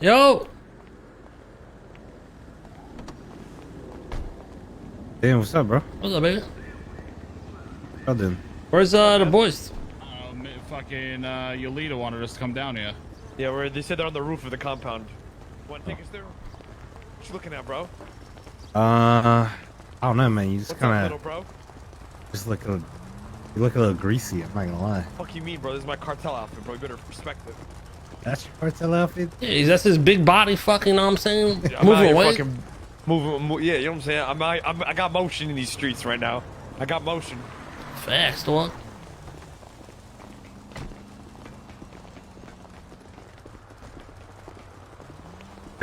Yo. Damn, what's up, bro? What's up, baby? Well then. Where's the boys? Fucking your leader wanted us to come down here. Yeah, they said they're on the roof of the compound. Want to take us there? What you looking at, bro? I don't know, man. You just What's up, kind little of bro? just look a, you look a little greasy. I'm not gonna lie. Fuck you mean, bro? This is my cartel outfit, bro. You better respect it. That's your cartel outfit. Yeah, that's his big body. Fucking, you know what I'm saying? I'm out Moving here away. fucking yeah, you know what I'm saying? I got motion in these streets right now. I got motion. Fast one.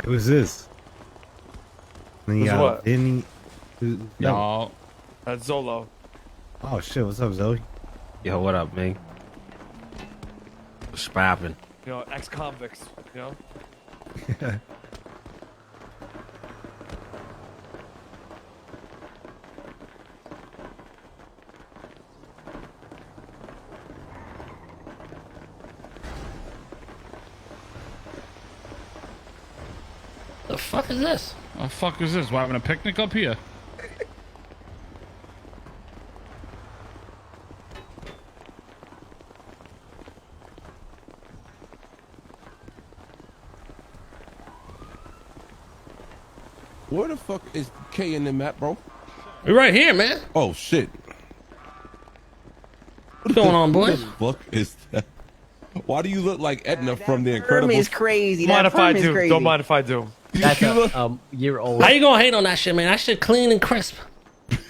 Who's this? And Who's what? Vinny. No. Y'all. That's Zolo. Oh shit! What's up, Zoe? Yo, what up, man? What's poppin'? You know, ex-convicts. You know. The fuck is this? The fuck is this? We're having a picnic up here? Where the fuck is K and them at, bro? We're right here, man. Oh shit. What's going on, What boys? the fuck is that? Why do you look like Edna from The Perm Incredibles? is crazy. Mind That if I perm is do? crazy. Don't mind if I do. That's You look- a year old. How you gonna hate on that shit, man? That shit clean and crisp.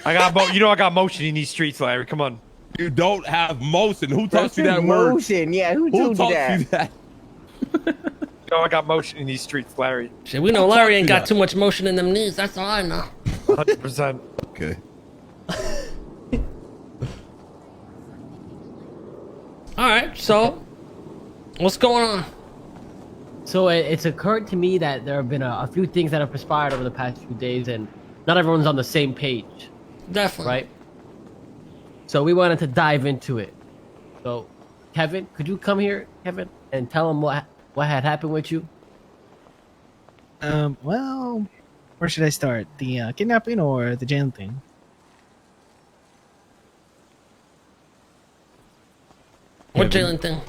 I got motion in these streets, Larry. Come on. You don't have motion. Who taught That's you that word? motion. Yeah, who Who told you taught that? you that? You know I got motion in these streets, Larry. Shit, we know Larry ain't you got that? too much motion in them knees. That's all I know. 100%. Okay. All right, so what's going on? So it's occurred to me that there have been a few things that have transpired over the past few days, and not everyone's on the same page, Definitely. right? So we wanted to dive into it. So, Kevin, could you come here, Kevin, and tell them what had happened with you? Well, where should I start? The kidnapping or the jail thing? What Kevin. jailing thing?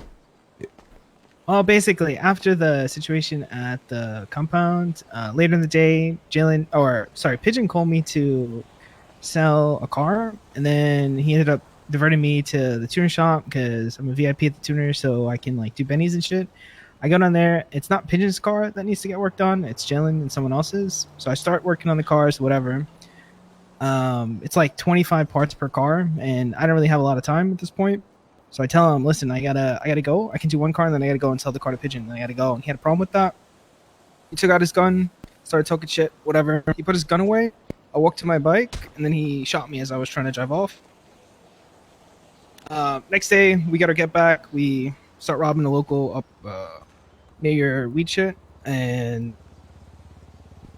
Well, basically, after the situation at the compound, later in the day, Pigeon called me to sell a car, and then he ended up diverting me to the tuner shop because I'm a VIP at the tuner, so I can like do bennies and shit. I go down there. It's not Pigeon's car that needs to get worked on. It's Jalen and someone else's. So I start working on the cars, whatever. It's like 25 parts per car, and I don't really have a lot of time at this point. So I tell him, listen, I gotta go. I can do one car, and then I gotta go and sell the car to Pigeon. And I gotta go. And he had a problem with that. He took out his gun, started talking shit, whatever. He put his gun away. I walked to my bike, and then he shot me as I was trying to drive off. Next day, we gotta get back. We start robbing a local up near your weed shit, and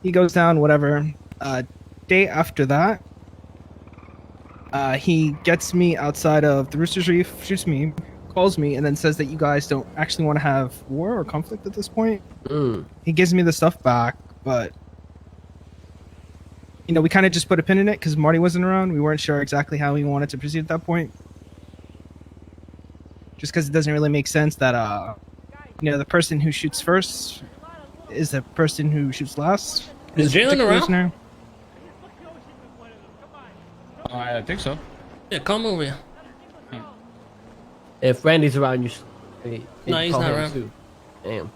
he goes down, whatever. Day after that, he gets me outside of the Rooster's Reef, shoots me, calls me, and then says that you guys don't actually want to have war or conflict at this point. He gives me the stuff back, but we kind of just put a pin in it because Marty wasn't around. We weren't sure exactly how we wanted to proceed at that point. Just because it doesn't really make sense that the person who shoots first is the person who shoots last. Is Jalen around? I think so. Yeah, come over here. If Randy's around, you No, he's call not him around. too. Damn.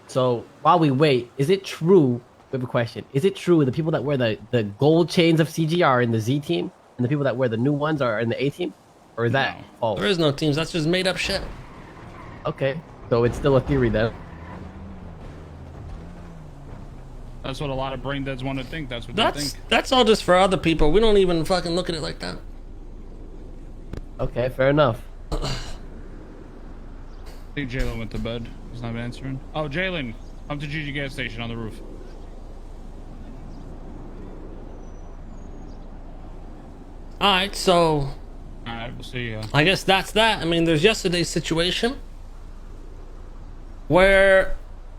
So while we wait, is it true? We have a question. Is it true the people that wear the gold chains of CG are in the Z team, and the people that wear the new ones are in the A team, or is that false? There is no teams. That's just made up shit. Okay, so it's still a theory then. That's what a lot of brain deads want to think. That's what they think. That's all just for other people. We don't even fucking look at it like that. Okay, fair enough. I think Jalen went to bed. He's not answering. Oh, Jalen, come to GG gas station on the roof. All right, so All right, we'll see. I guess that's that. I mean, there's yesterday's situation. where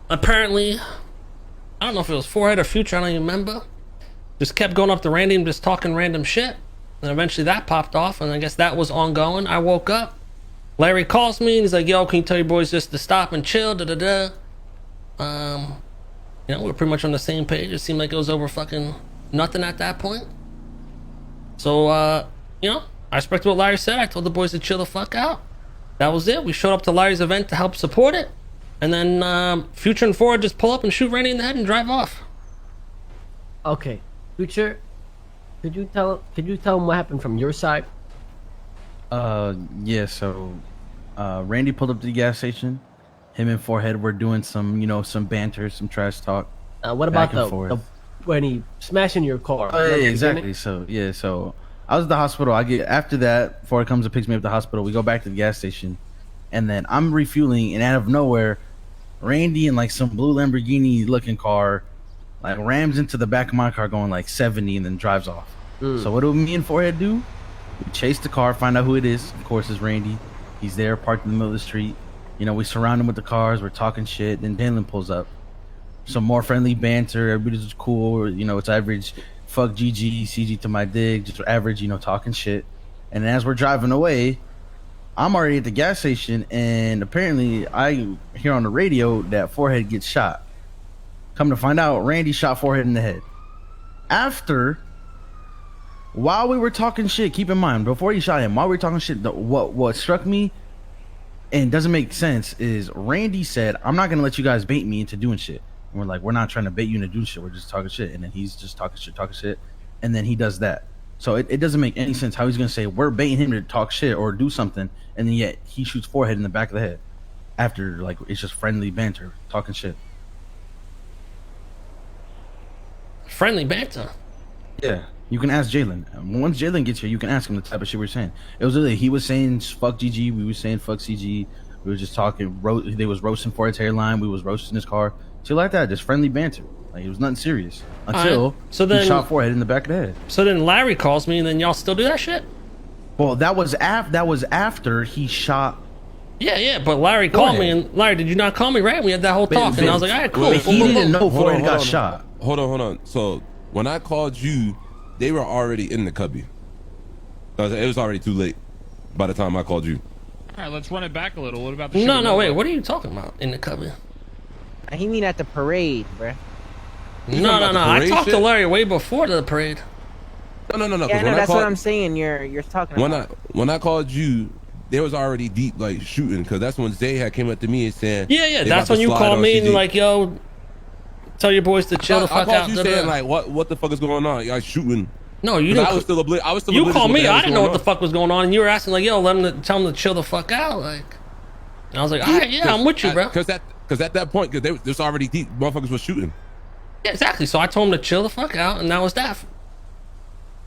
apparently, I don't know if it was Forehead or Future, I don't even remember, just kept going up to Randy and just talking random shit. And eventually that popped off, and I guess that was ongoing. I woke up, Larry calls me and he's like, yo, can you tell your boys just to stop and chill, da-da-da. You know, we're pretty much on the same page. It seemed like it was over fucking nothing at that point. So, you know, I respected what Larry said. I told the boys to chill the fuck out. That was it. We showed up to Larry's event to help support it. And then Future and Ford just pull up and shoot Randy in the head and drive off. Okay, Future, could you tell him what happened from your side? Yeah, so Randy pulled up to the gas station. Him and Forehead were doing some, you know, some banter, some trash talk. What about back and forth. when he smashed in your car? Oh, yeah, Remember, exactly. So yeah, so I was at the hospital. After that, Ford comes and picks me up at the hospital. We go back to the gas station, and then I'm refueling, and out of nowhere, Randy in like some blue Lamborghini looking car, like rams into the back of my car going like 70 and then drives off. So what do me and Forehead do? We chase the car, find out who it is. Of course, it's Randy. He's there, parked in the middle of the street. You know, we surround him with the cars. We're talking shit. Then Dalen pulls up. Some more friendly banter. Everybody's cool. You know, it's average. Fuck GG, CG to my dig. Just average, you know, talking shit. And then as we're driving away, I'm already at the gas station, and apparently I hear on the radio that Forehead gets shot. Come to find out, Randy shot Forehead in the head. While we were talking shit, keep in mind, before he shot him, while we were talking shit, what struck me and doesn't make sense is Randy said, I'm not going to let you guys bait me into doing shit. And we're like, we're not trying to bait you into doing shit. We're just talking shit. And then he's just talking shit. And then he does that. So it doesn't make any sense how he's going to say we're baiting him to talk shit or do something. And then yet he shoots Forehead in the back of the head after, like, it's just friendly banter, talking shit. Friendly banter? Yeah. You can ask Jalen. Once Jalen gets here, you can ask him the type of shit we're saying. It was literally, he was saying fuck GG, we were saying fuck CG. We were just talking, they was roasting Forehead's hairline, we was roasting his car. Shit like that, just friendly banter. Like, it was nothing serious. Until he shot Forehead in the back of the head. So then Larry calls me, and then y'all still do that shit? Well, that was after he shot. Yeah, but Larry called me, and Larry, did you not call me, right? We had that whole talk, and I was like, all right, cool. But he didn't know Forehead got shot. Hold on. So when I called you, they were already in the cubby. It was already too late by the time I called you. All right, let's run it back a little. What about the No, wait. What are you talking about in the cubby? He mean at the parade, bruh. No. I talked to Larry way before the parade. No. Yeah, no, that's what I'm saying. You're talking about. When I called you, they was already deep, like, shooting, because that's when Zay had came up to me and saying, yeah, that's when you called me and like, yo, tell your boys to chill the fuck out. I called you saying, like, what the fuck is going on? Y'all shooting. No, you didn't. I was still you called me. I didn't know what the fuck was going on, and you were asking like, "Yo, tell them to chill the fuck out." Like, and I was like, "All right, yeah, I'm with you, bro." Because at that point, because there's already deep, motherfuckers was shooting. Yeah, exactly. So I told him to chill the fuck out, and that was that.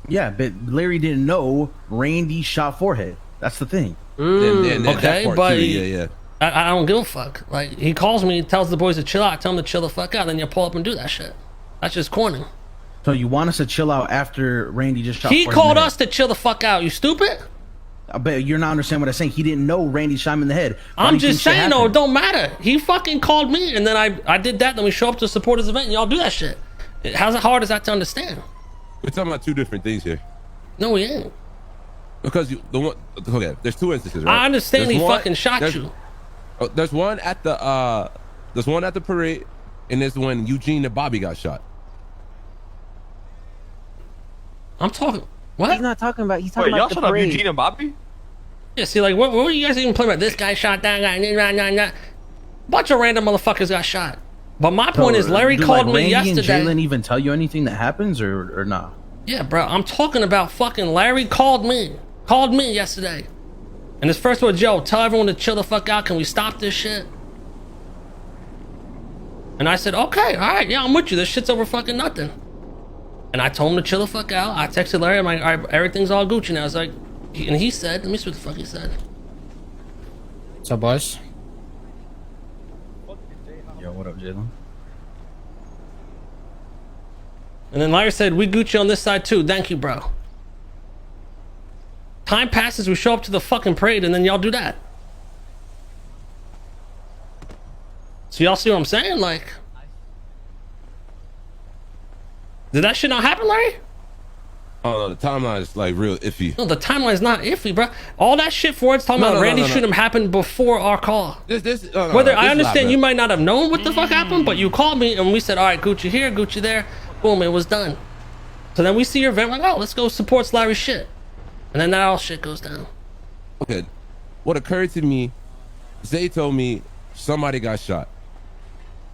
Yeah, but Larry didn't know Randy shot Forehead. That's the thing. Okay, but yeah. I don't give a fuck. Like, he calls me, tells the boys to chill out, I tell them to chill the fuck out, then you pull up and do that shit. That's just corny. So you want us to chill out after Randy just shot? He called us to chill the fuck out. You stupid? But you're not understanding what I'm saying. He didn't know Randy shot him in the head. I'm just saying, though, it don't matter. He fucking called me, and then I did that. Then we show up to support his event, and y'all do that shit. How's it hard is that to understand? We're talking about two different things here. No, we ain't. Because there's two instances, right? I understand he fucking shot you. There's one at the parade, and there's when Eugene and Bobby got shot. I'm talking. What? He's not talking about. He's talking about the parade. Y'all shot up Eugene and Bobby? Yeah. See, like, what were you guys even playing about? This guy shot that guy. Bunch of random motherfuckers got shot. But my point is, Larry called me yesterday. Did Jalen even tell you anything that happens, or not? Yeah, bro. I'm talking about fucking Larry called me yesterday, and his first words, "Yo, tell everyone to chill the fuck out. Can we stop this shit?" And I said, "Okay, all right, yeah, I'm with you. This shit's over fucking nothing." And I told him to chill the fuck out. I texted Larry. I'm like, all right, everything's all Gucci now. It's like, and he said, let me see what the fuck he said. What's up, boys? Yo, what up, Jalen? And then Larry said, we Gucci on this side too. Thank you, bro. Time passes, we show up to the fucking parade, and then y'all do that. So y'all see what I'm saying? Like, did that shit not happen, Larry? Oh no, the timeline is like real iffy. No, the timeline's not iffy, bro. All that shit for it's talking about Randy shooting him happened before our call. Whether I understand you might not have known what the fuck happened, but you called me and we said, all right, Gucci here, Gucci there. Boom, it was done. So then we see your event, like, oh, let's go support Larry's shit. And then that all shit goes down. Okay, what occurred to me, Zay told me somebody got shot.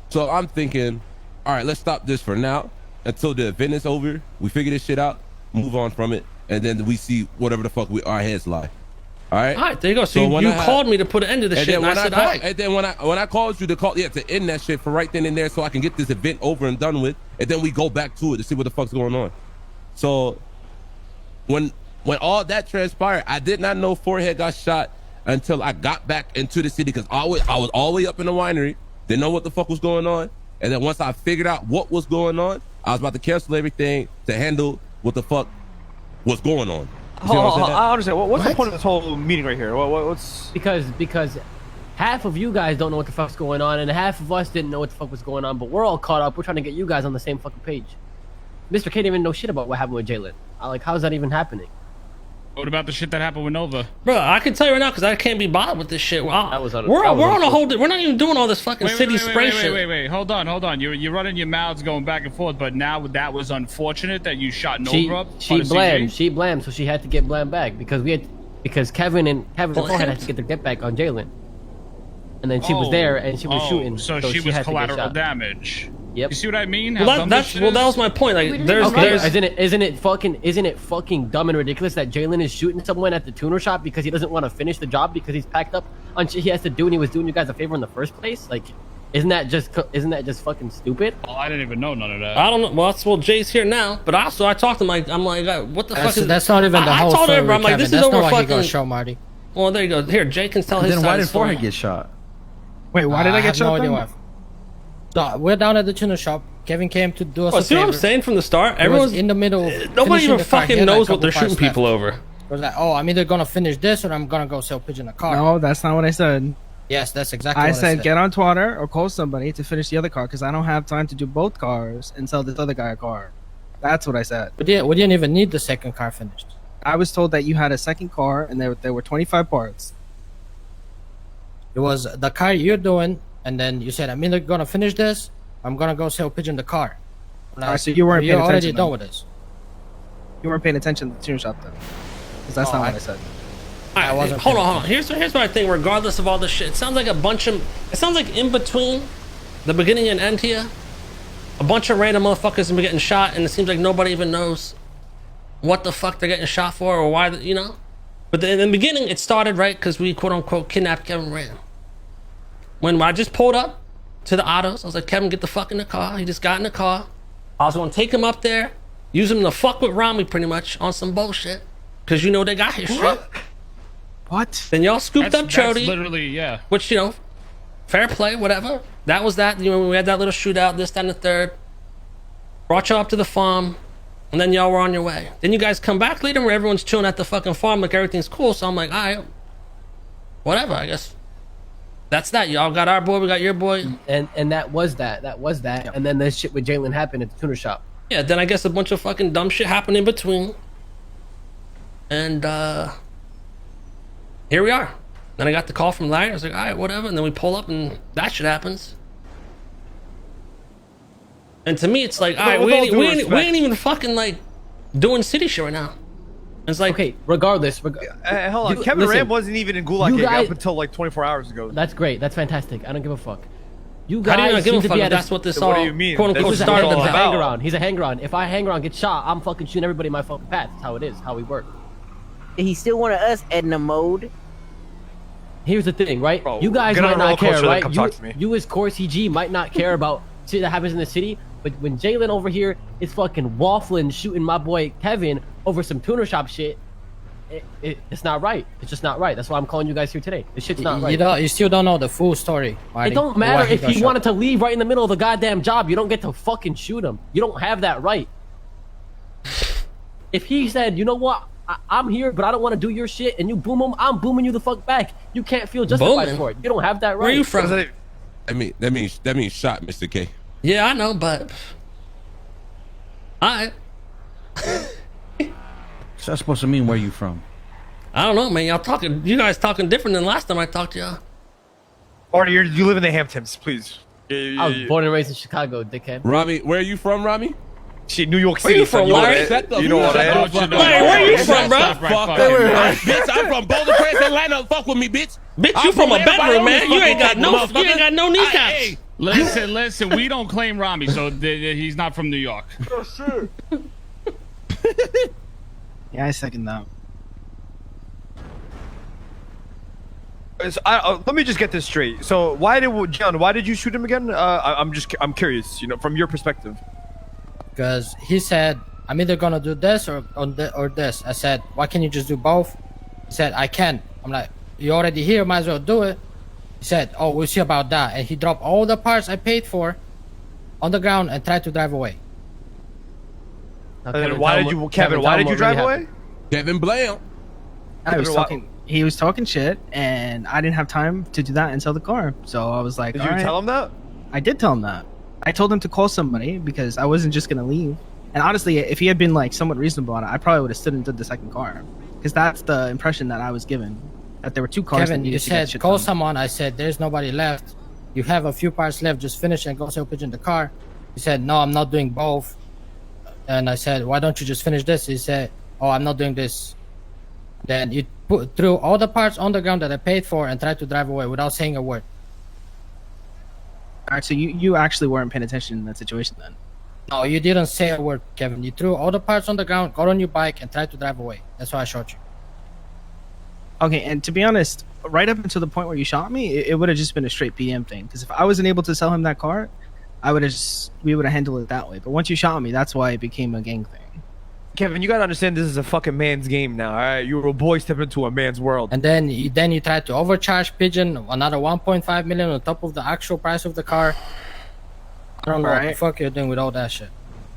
So I'm thinking, all right, let's stop this for now until the event is over. We figure this shit out, move on from it, and then we see whatever the fuck our heads lie. All right. All right, there you go. So you called me to put an end to the shit, and I said, all right. And then when I called you to end that shit for right then and there, so I can get this event over and done with, and then we go back to it to see what the fuck's going on. So when all that transpired, I did not know Forehead got shot until I got back into the city, because I was all the way up in the winery, didn't know what the fuck was going on, and then once I figured out what was going on, I was about to cancel everything to handle what the fuck was going on. Hold on, I understand. What's the point of this whole meeting right here? What's because half of you guys don't know what the fuck's going on, and half of us didn't know what the fuck was going on, but we're all caught up. We're trying to get you guys on the same fucking page. Mr. K didn't even know shit about what happened with Jalen. Like, how's that even happening? What about the shit that happened with Nova? Bro, I can tell you right now because I can't be bothered with this shit. We're on a whole. We're not even doing all this fucking city spray shit. Wait. Hold on. You're running your mouths going back and forth, but now that was unfortunate that you shot Nova up. She blamed, so she had to get blamed back because Kevin and Forehead had to get their get back on Jalen. And then she was there and she was shooting. So she was collateral damage. Yep. You see what I mean? Well, that was my point. Like, isn't it fucking dumb and ridiculous that Jalen is shooting someone at the tuner shop because he doesn't want to finish the job because he's packed up on shit he has to do and he was doing you guys a favor in the first place? Like, isn't that just fucking stupid? Oh, I didn't even know none of that. I don't know. Well, Jay's here now, but also I talked to him. Like, I'm like, what the fuck is? That's not even the whole story. I told him, I'm like, this is over fucking. Show Marty. Well, there you go. Here, Jay can tell his side. Then why did Forehead get shot? Wait, why did I get shot? We're down at the tuner shop. Kevin came to do us a favor. See what I'm saying from the start? Everyone's in the middle. Nobody even fucking knows what they're shooting people over. It was like, oh, I'm either gonna finish this or I'm gonna go sell pigeon a car. No, that's not what I said. Yes, that's exactly what I said. Get on Twitter or call somebody to finish the other car because I don't have time to do both cars and sell this other guy a car. That's what I said. We didn't even need the second car finished. I was told that you had a second car and there were 25 parts. It was the car you're doing, and then you said, I'm either gonna finish this, I'm gonna go sell pigeon the car. Alright, so you weren't paying attention. Already done with this. You weren't paying attention to the tuner shop then, because that's not what I said. I wasn't. Hold on. Here's what I think. Regardless of all this shit, it sounds like it sounds like in between the beginning and end here, a bunch of random motherfuckers have been getting shot, and it seems like nobody even knows what the fuck they're getting shot for or why. But in the beginning, it started right because we quote unquote kidnapped Kevin Ram. When I just pulled up to the autos, I was like, Kevin, get the fuck in the car. He just got in the car. I was gonna take him up there, use him to fuck with Rami pretty much on some bullshit, because they got his shit. What? Then y'all scooped up Chody. Literally, yeah. Which, fair play, whatever. That was that. We had that little shootout, this, that, and the third. Brought y'all up to the farm, and then y'all were on your way. Then you guys come back later where everyone's chilling at the fucking farm like everything's cool. So I'm like, all right, whatever, I guess. That's that. Y'all got our boy, we got your boy. And that was that. Yep. And then this shit with Jalen happened at the tuner shop. Yeah, then I guess a bunch of fucking dumb shit happened in between. And here we are. Then I got the call from Larry. I was like, all right, whatever. And then we pull up and that shit happens. And to me, it's like, all right, we ain't even fucking like doing city shit right now. It's like, okay, regardless. Hold on, Kevin Ram wasn't even in Gulag Gang up until like 24 hours ago. That's great. That's fantastic. I don't give a fuck. You guys How do you not give a fuck if that's what this all, what do you mean? quote unquote, started about? He's a hanger-on. If I hanger-on get shot, I'm fucking shooting everybody in my fucking path. That's how it is. How we work. He still wanted us Edna mode. Here's the thing, right? Bro, you guys might not care, right? You as Core CG might not care about shit that happens in the city, but when Jalen over here is fucking waffling, shooting my boy Kevin over some tuner shop shit, it's not right. It's just not right. That's why I'm calling you guys here today. This shit's not right. You still don't know the full story, Marty. It don't matter if he wanted to leave right in the middle of the goddamn job. You don't get to fucking shoot him. You don't have that right. If he said, you know what, I'm here, but I don't want to do your shit, and you boom him, I'm booming you the fuck back. You can't feel justified for it. You don't have that right. Where are you from? That means shot, Mr. K. Yeah, I know, but alright. So that's supposed to mean where you from? I don't know, man. You guys talking different than last time I talked to y'all. Marty, you live in the Hamptons, please. I was born and raised in Chicago, dickhead. Rami, where are you from, Rami? Shit, New York Where City. you from, Larry? You know what I am? Larry, where you from, bro? Bitch, I'm from Boulder Crest, Atlanta. Fuck with me, bitch. Bitch, you from a bedroom, man. You ain't got no kneecaps. Hey, listen. We don't claim Rami, so he's not from New York. Oh, sure. Yeah, I second that. Let me just get this straight. So why did you shoot him again? I'm curious, from your perspective. Because he said, I'm either gonna do this or this. I said, why can't you just do both? He said, I can. I'm like, you're already here, might as well do it. He said, oh, we'll see about that. And he dropped all the parts I paid for on the ground and tried to drive away. Kevin, why did you drive away? Kevin Blam. He was talking shit, and I didn't have time to do that and sell the car. So I was like, Did you tell him that? I did tell him that. I told him to call somebody because I wasn't just gonna leave. And honestly, if he had been like somewhat reasonable on it, I probably would have stood and did the second car, because that's the impression that I was given. That there were two cars. Kevin, you said call someone. I said there's nobody left. You have a few parts left. Just finish and go sell pigeon the car. He said no, I'm not doing both. And I said, why don't you just finish this? He said, oh, I'm not doing this. Then you threw all the parts on the ground that I paid for and tried to drive away without saying a word. All right, so you actually weren't paying attention in that situation then? No, you didn't say a word, Kevin. You threw all the parts on the ground, got on your bike, and tried to drive away. That's why I shot you. Okay, and to be honest, right up until the point where you shot me, it would have just been a straight PM thing. Because if I wasn't able to sell him that car, we would have handled it that way. But once you shot me, that's why it became a gang thing. Kevin, you gotta understand this is a fucking man's game now, all right? You're a boy stepping into a man's world. And then you tried to overcharge Pigeon another 1.5 million on top of the actual price of the car. I don't know what the fuck you're doing with all that shit.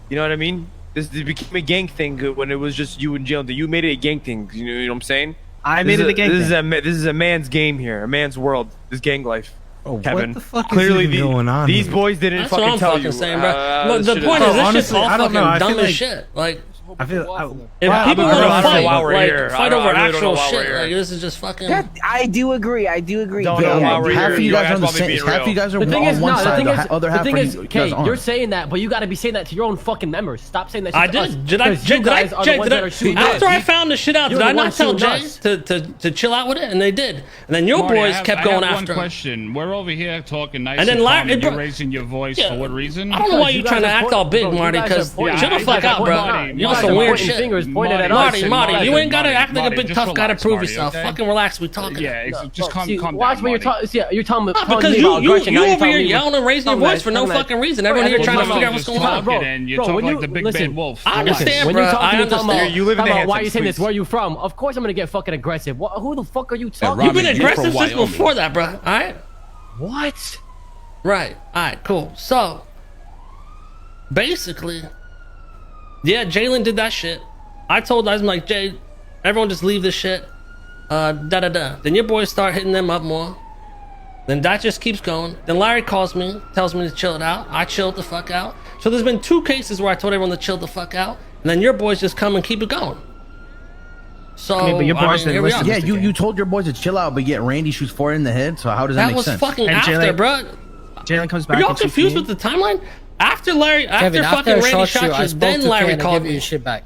You know what I mean? This became a gang thing when it was just you and Jill. You made it a gang thing. You know what I'm saying? I made it a gang thing. This is a man's game here, a man's world. This gang life. Oh, Kevin, what the fuck clearly is even going on? These boys didn't That's fucking what I'm tell fucking you. saying, bro. But the point is, this shit's all fucking dumb as shit. Like, I feel. if people want to fight, here. fight over actual shit, here. like this is just fucking. I do agree. Don't know why we're half here. of you guys are on the probably same. being Half of you real. guys are The thing on is, one no, the side. thing The is, other half the thing are is, you Kay, guys aren't. you're saying that, but you got to be saying that to your own fucking members. Stop saying that shit I to us. did. After I found the shit out, did I not tell Jay to chill out with it? And they did. And then your Marty, boys kept going I have after. one question. We're over here talking nice And then calm, and bro- you're raising your voice for what reason? I don't know why you trying to act all big, Marty. Because chill the fuck out, bro. You on some weird shit. Marty, you ain't gotta act like a big tough guy to prove yourself. Fucking relax. We talking. Yeah, just calm down. Watch when you're talking. You're telling me because you over here yelling and raising your voice for no fucking reason. Everyone here trying to figure out what's going on. And you talk like the big bad wolf. I understand, bro. I understand. You live in the Hamptons. Why are you saying this? Where are you from? Of course I'm gonna get fucking aggressive. Who the fuck are you talking? You've been aggressive since before that, bro. All right. What? Right. All right. Cool. So, basically, yeah, Jalen did that shit. I was like, Jay, everyone just leave this shit. Then your boys start hitting them up more. Then that just keeps going. Then Larry calls me, tells me to chill it out. I chilled the fuck out. So there's been 2 cases where I told everyone to chill the fuck out, and then your boys just come and keep it going. So but your boys didn't listen. Yeah, you told your boys to chill out, but yet Randy shoots 4 in the head. So how does that make sense? That was fucking And after, bro. Jalen comes back. Are y'all confused with the timeline? After Larry, Kevin, after fucking Randy shot I you, spoke then to Larry Kay and I called gave you me. your shit back.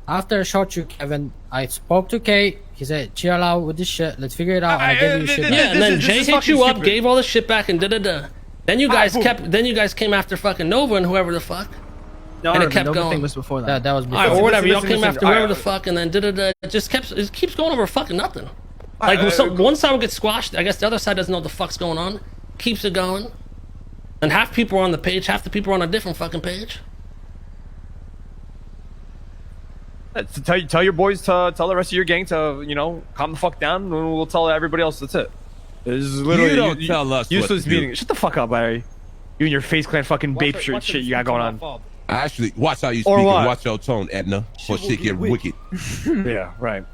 After I shot you, Kevin, I spoke to Kay. He said, chill out with this shit. Let's figure it out. And I gave you your shit back. Yeah, and then Jay hit you up, gave all the shit back, and da-da-da. Then you guys came after fucking Nova and whoever the fuck. No, and no, it kept the Nova going. thing was before that. That was before. All right, or whatever. Y'all Listen, came after all whoever right. the fuck, and then da-da-da. It keeps going over fucking nothing. Like, so one side will get squashed. I guess the other side doesn't know what the fuck's going on. Keeps it going. And half people are on the page, half the people are on a different fucking page. Tell your boys to tell the rest of your gang to calm the fuck down, and we'll tell everybody else. That's it. This is literally You don't tell us useless what to do. meeting. Shut the fuck up, Larry. You and your Face Clan fucking babe shit you got going on. Actually, watch how you speak Or and what? watch your tone, Edna, or shit get wicked. Yeah, right.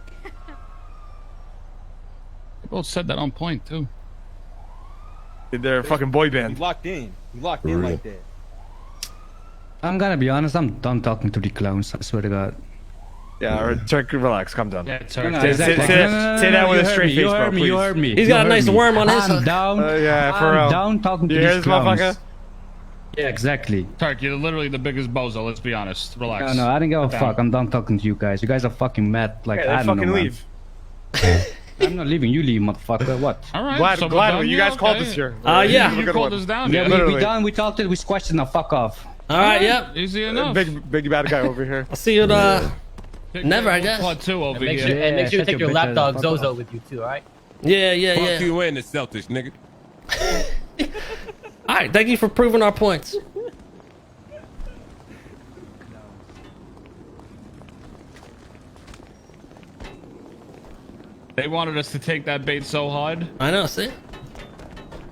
Both said that on point too. They're a fucking boy band. locked in. You locked in like that. I'm gonna be honest, I'm done talking to the clowns, I swear to God. Yeah, or Turk, relax, calm down. Yeah, Turk. Say that with a straight face, bro, please. You heard me. He's got a nice worm on his I'm hook. down. I'm down talking to You hear these this motherfucker? clowns. Yeah, exactly. Turk, you're literally the biggest bozo. Let's be honest. Relax. No, I didn't give a Down. fuck. I'm done talking to you guys. You guys are fucking mad. Like, Yeah, I don't fucking know, leave. I'm not leaving. You leave, motherfucker. What? All right. So Glad you guys called us here. Yeah. You called us down. Yeah, Yeah. we done. We talked it. We squashed it. Now fuck off. All right, yep. Easy enough. Big bad guy over here. I'll see you never, I guess. Part 2 over Make here. sure, and make sure you shut take your your bitch lapdog ass. Zozo with you too, alright? Yeah. Fuck you and the Celtics, nigga. All right, thank you for proving our points. They wanted us to take that bait so hard. I know, see?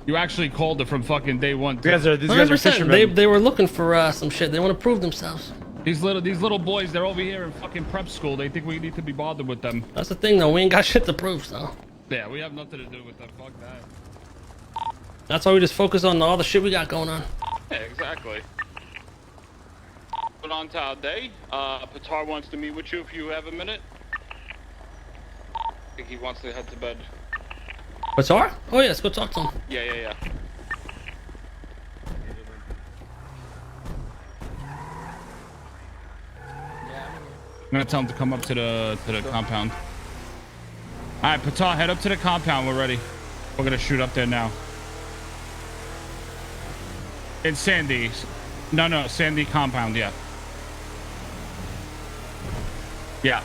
You actually called it from fucking day one. These guys are 100%. fishermen. They were looking for some shit. They want to prove themselves. These little boys, they're over here in fucking prep school. They think we need to be bothered with them. That's the thing, though. We ain't got shit to prove, so. Yeah, we have nothing to do with them. Fuck that. That's why we just focus on all the shit we got going on. Yeah, exactly. Put on to our day. Patar wants to meet with you if you have a minute. I think he wants to head to bed. Batar? Oh, yeah, let's go talk to him. Yeah. I'm gonna tell him to come up to the compound. All right, Patar, head up to the compound. We're ready. We're gonna shoot up there now. In Sandy. No, Sandy compound. Yeah. Yeah.